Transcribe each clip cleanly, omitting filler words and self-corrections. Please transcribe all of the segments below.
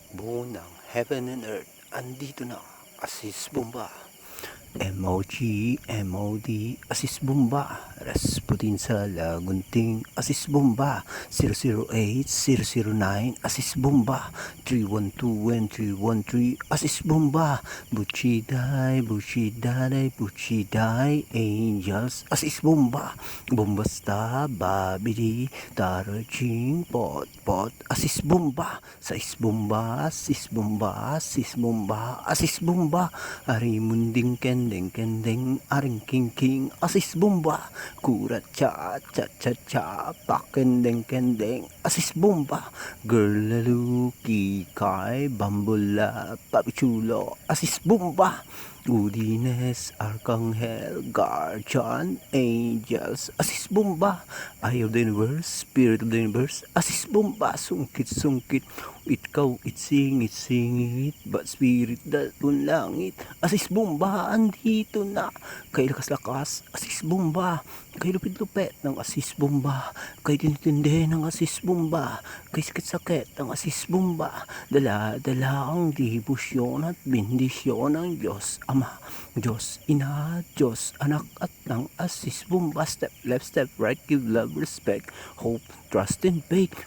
Buo ng Heaven and Earth, andito na, Asis Bomba. MOG, MOD, Asis Bomba, Rasputin sa Lagunting, Asis Bomba, 008, 009, Asis Bomba, 312 and 313, Asis Bomba, Buchiday, Buchiday, Buchiday, Angels, Asis Bomba, Bombasta, Babidi, Taraching, Pot, Pot, Asis Bomba, Sais Bomba, Sis Bomba, Sis Bomba, Asis Bomba, Arimunding kendeng kendeng, aring king king, Asis Bomba, Kurat cha cha cha cha, pakendeng kendeng, Asis Bomba, Girl Laluki Kai, Bambula, Papichulo, Asis Bomba, Udines, Archangel, Guardian, Angels, Asis Bomba, Eye of the Universe, Spirit of the Universe, Asis Bomba, sungkit-sungkit, ikaw, it-singit, but spirit datun langit, Asis Bomba, andito na, kay lakas-lakas, Asis Bomba, kay lupit-lupit ng Asis Bomba, kay tintindi ng Asis Bomba, kay sakit-sakit ng Asis Bomba, dala-dala ang debosyon at bendisyon ng Diyos Ama, Diyos Ina, Diyos Anak at ng Asis Bomba. Step left, step right, give love, respect, hope, trust and faith.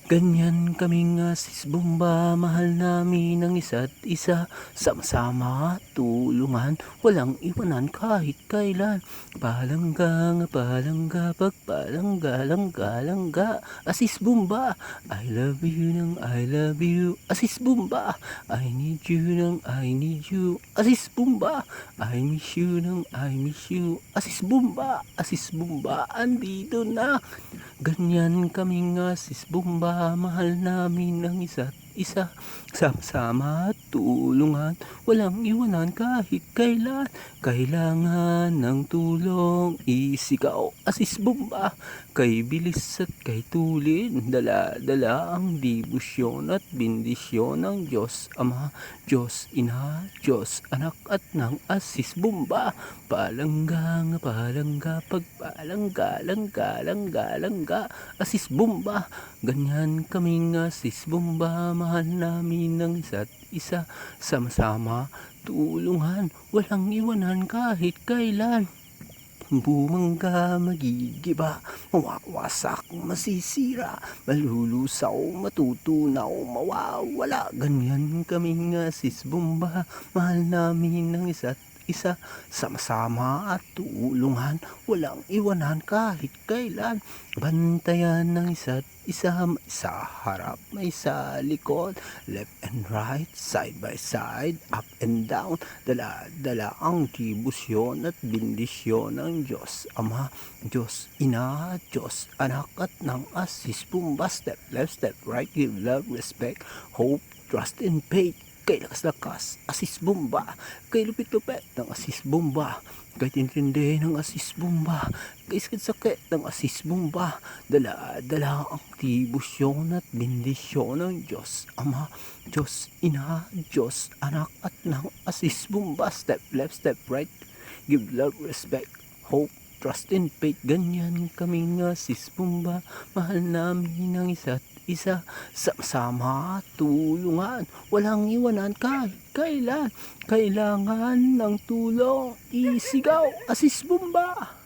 Ganyan kaming Asis Bomba, mahal namin ang isa't isa, sama-sama tulungan, walang iwanan kahit kailan. Palangga, pagpalangga, langga, Asis Bomba, I love you nang I love you, Asis Bomba, I need you nang I need you, Asis Bomba, I miss you nang I miss you, Asis Bomba, andito na. Ganyan kaming Asis Bomba, mahal namin ang isa't isa, sama-sama tulungan, walang iwanan kahit kailan. Kailangan ng tulong, isigaw, Asis Bomba, kay bilis at kay tulin, dala-dala ang debosyon at bendisyon ng Diyos Ama, Diyos Ina, Diyos Anak at ng Asis Bomba. Palangga, pagpalangga, langga, Asis Bomba, ganyan kaming Asis Bomba, mahal namin ang isa't isa, sama-sama tulungan, walang iwanan kahit kailan. Bumangga, magigiba, mawawasak, masisira, malulusaw, matutunaw, mawawala. Ganyan kaming Asis Bomba, mahal namin ang isa't isa, sama-sama at tulungan, walang iwanan kahit kailan. Bantayan ng isa't isa, may sa harap, may sa likod, left and right, side by side, up and down, dala-dala ang debosyon at bendisyon ng Diyos Ama, Diyos Ina, Diyos Anak at ng Asis Bomba. Step left, step right, give love, respect, hope, trust and faith. Kay lakas-lakas, Asis Bomba, kay lupit-lupit ng Asis Bomba, kay tintindi ng Asis Bomba, kay sakit-sakit ng Asis Bomba, dala-dala ang debosyon at bendisyon ng Diyos Ama, Diyos Ina, Diyos Anak at ng Asis Bomba. Step left, step right, give love, respect, hope, trust and faith. Ganyan kaming Asis Bomba, mahal namin ang isa't isa, sama-sama tulungan, walang iwanan kahit kailan. Kailangan ng tulong, isigaw, Asis Bomba.